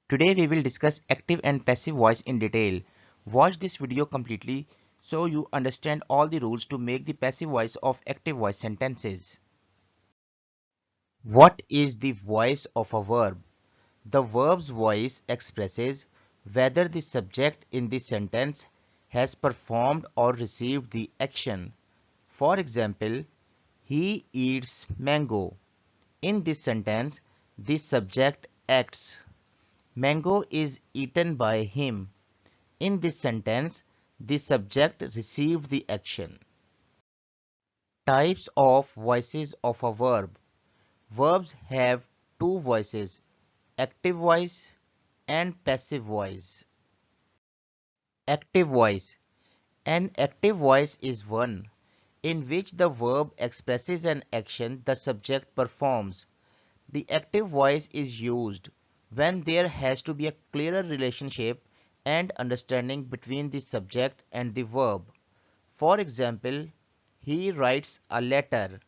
Today we will discuss active and passive voice in detail. Watch this video completely so you understand all the rules to make the passive voice of active voice sentences. What is the voice of a verb? The verb's voice expresses whether the subject in the sentence has performed or received the action. For example, he eats mango. In this sentence, the subject acts. Mango is eaten by him. In this sentence, the subject received the action. Types of voices of a verb. Verbs have two voices, active voice and passive voice. Active voice. An active voice is one in which the verb expresses an action the subject performs. The active voice is used when there has to be a clearer relationship and understanding between the subject and the verb. For example, he writes a letter.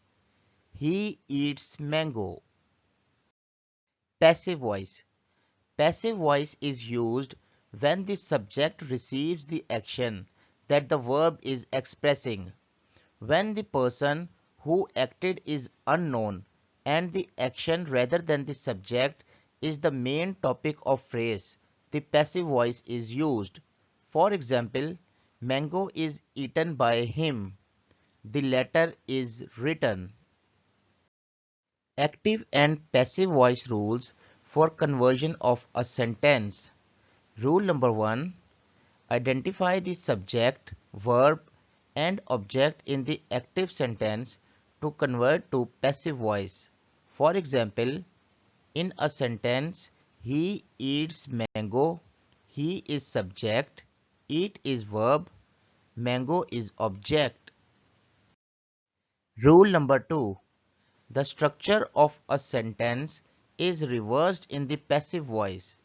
He eats mango. Passive voice. Passive voice is used when the subject receives the action that the verb is expressing. When the person who acted is unknown and the action rather than the subject is the main topic of phrase, the passive voice is used. For example, mango is eaten by him. The letter is written. Active and passive voice rules for conversion of a sentence. Rule number 1. Identify the subject, verb, and object in the active sentence to convert to passive voice. For example, in a sentence, he eats mango, he is subject, eat is verb, mango is object. Rule number 2. The structure of a sentence is reversed in the passive voice.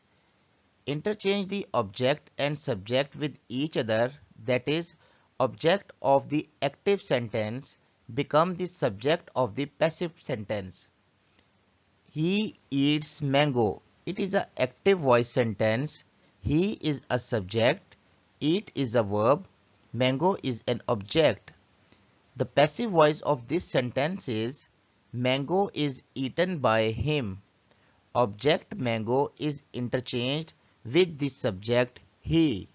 Interchange the object and subject with each other, that is, object of the active sentence become the subject of the passive sentence. He eats mango. It is an active voice sentence. He is a subject. Eat is a verb. Mango is an object. The passive voice of this sentence is mango is eaten by him. Object mango is interchanged with the subject he.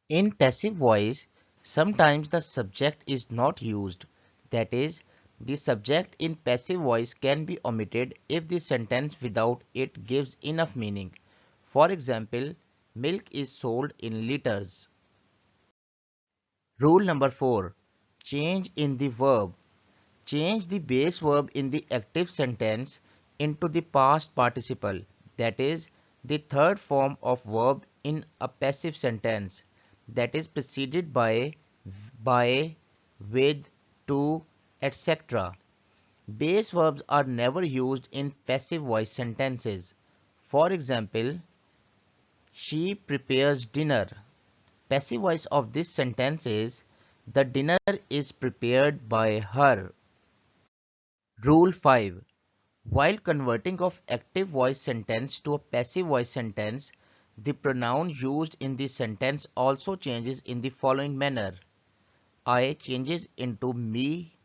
In passive voice, sometimes the subject is not used. That is, the subject in passive voice can be omitted if the sentence without it gives enough meaning. For example, milk is sold in liters. Rule number 4. Change in the verb. Change the base verb in the active sentence into the past participle, that is, the third form of verb in a passive sentence, that is preceded by, with, to, etc. Base verbs are never used in passive voice sentences. For example, she prepares dinner. Passive voice of this sentence is the dinner is prepared by her. Rule 5. While converting of active voice sentence to a passive voice sentence, the pronoun used in the sentence also changes in the following manner. I changes into me,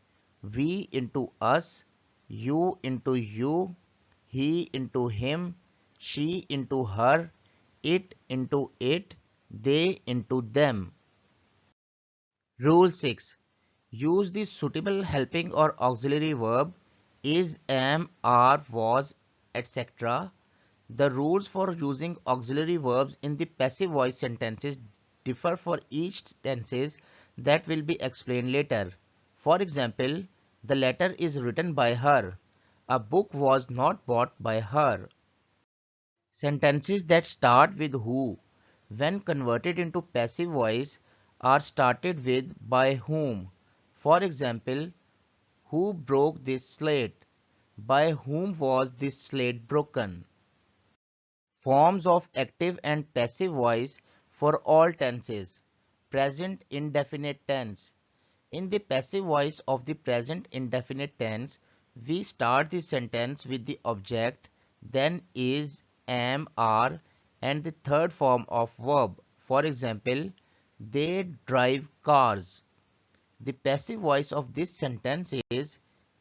we into us, you into you, he into him, she into her, it into it, they into them. Rule 6. Use the suitable helping or auxiliary verb is, am, are, was, etc. The rules for using auxiliary verbs in the passive voice sentences differ for each tenses that will be explained later. For example, the letter is written by her. A book was not bought by her. Sentences that start with who, when converted into passive voice, are started with by whom. For example, who broke this slate? By whom was this slate broken? Forms of active and passive voice for all tenses. Present indefinite tense. In the passive voice of the present indefinite tense, we start the sentence with the object, then is, am, are, and the third form of verb. For example, they drive cars. The passive voice of this sentence is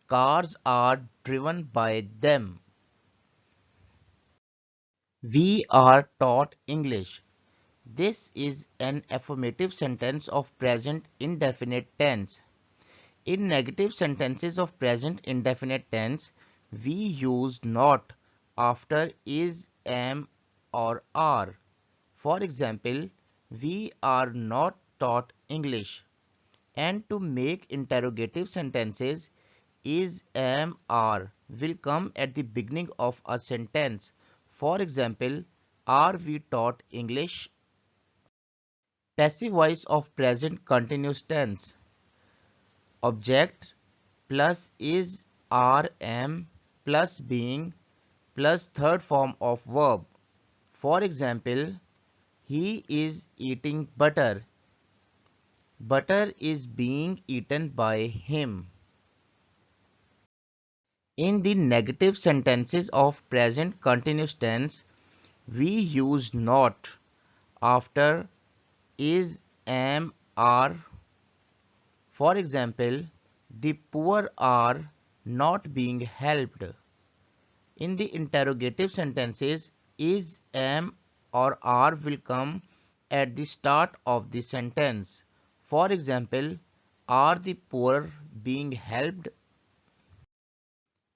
cars are driven by them. We are taught English. This is an affirmative sentence of present indefinite tense. In negative sentences of present indefinite tense, we use not after is, am, or are. For example, we are not taught English. And to make interrogative sentences, is, am, are will come at the beginning of a sentence. For example, are we taught English? Passive voice of present continuous tense. Object plus is, are, am plus being plus third form of verb. For example, he is eating butter. Butter is being eaten by him. In the negative sentences of present continuous tense, we use not after is, am, are. For example, the poor are not being helped. In the interrogative sentences, is, am, or are will come at the start of the sentence. For example, are the poor being helped?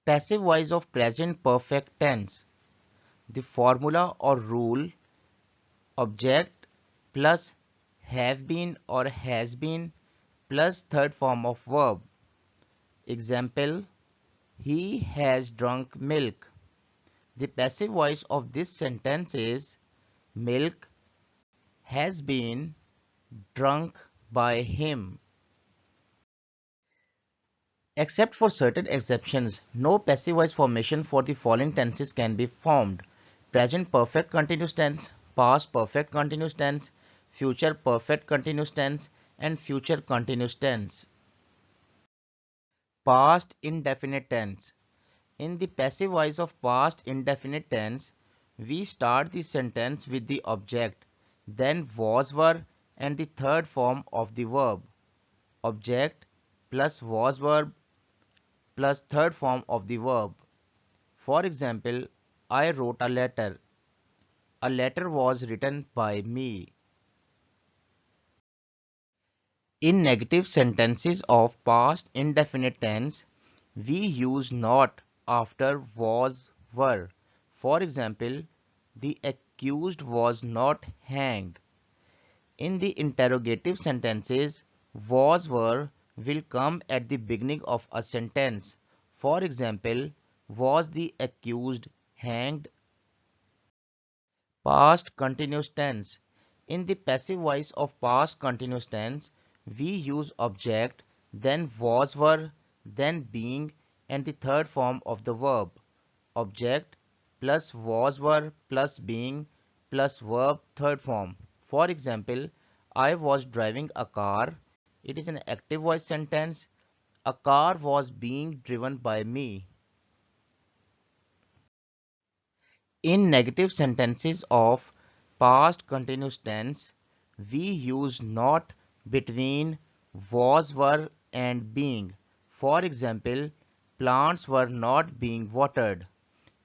Passive voice of present perfect tense. The formula or rule object plus have been or has been plus third form of verb. Example, he has drunk milk. The passive voice of this sentence is milk has been drunk by him. Except for certain exceptions, no passive voice formation for the following tenses can be formed: present perfect continuous tense, past perfect continuous tense, future perfect continuous tense, and future continuous tense. Past indefinite tense. In the passive voice of past indefinite tense, we start the sentence with the object, then was, were, and the third form of the verb. Object plus was, verb plus third form of the verb. For example, I wrote a letter. A letter was written by me. In negative sentences of past indefinite tense, we use not after was, were. For example, the accused was not hanged. In the interrogative sentences, was, were will come at the beginning of a sentence. For example, was the accused hanged? Past continuous tense. In the passive voice of past continuous tense, we use object, then was, were, then being, and the third form of the verb. Object plus was, were plus being plus verb third form. For example, I was driving a car. It is an active voice sentence. A car was being driven by me. In negative sentences of past continuous tense, we use not between was, were, and being. For example, plants were not being watered.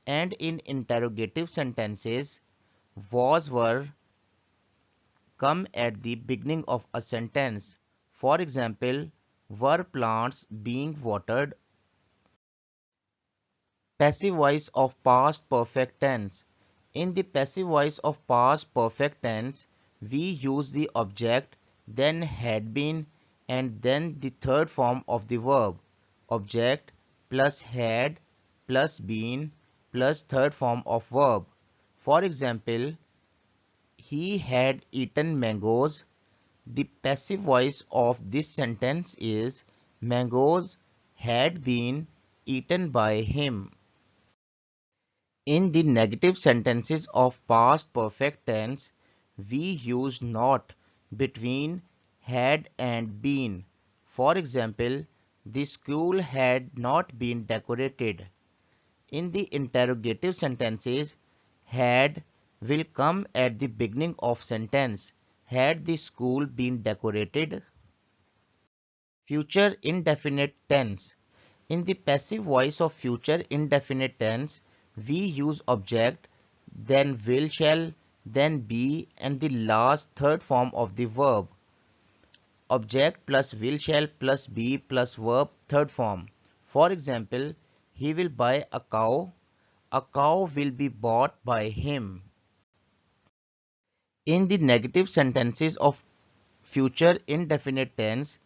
And in interrogative sentences, was, were come at the beginning of a sentence. For example, were plants being watered? Passive voice of past perfect tense. In the passive voice of past perfect tense, we use the object, then had been, and then the third form of the verb. Object plus had plus been plus third form of verb. For example, he had eaten mangoes. The passive voice of this sentence is mangoes had been eaten by him. In the negative sentences of past perfect tense, we use not between had and been. For example, the school had not been decorated. In the interrogative sentences, Had will come at the beginning of sentence. Had the school been decorated? Future indefinite tense. In the passive voice of future indefinite tense, we use object, then will shall, then be, and the last third form of the verb. Object plus will shall plus be plus verb third form. For example, he will buy a cow. A cow will be bought by him. In the negative sentences of future indefinite tense,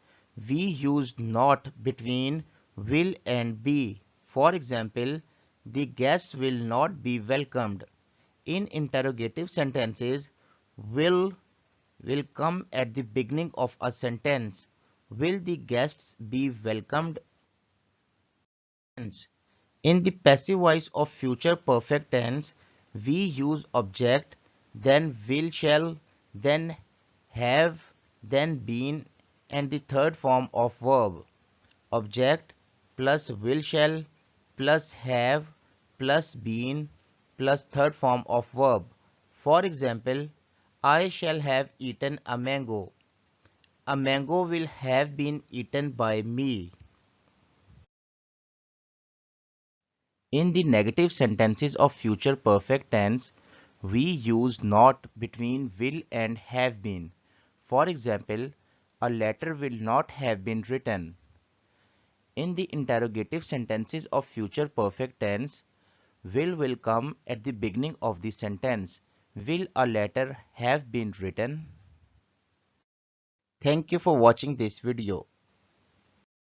we use not between will and be. For example, the guests will not be welcomed. In interrogative sentences, will will come at the beginning of a sentence. Will the guests be welcomed? In the passive voice of future perfect tense, we use object, then will shall, then have, then been, and the third form of verb. Object plus will shall plus have plus been plus third form of verb. For example, I shall have eaten a mango. A mango will have been eaten by me. In the negative sentences of future perfect tense, we use not between will and have been. For example, a letter will not have been written. In the interrogative sentences of future perfect tense, will come at the beginning of the sentence. Will a letter have been written? Thank you for watching this video.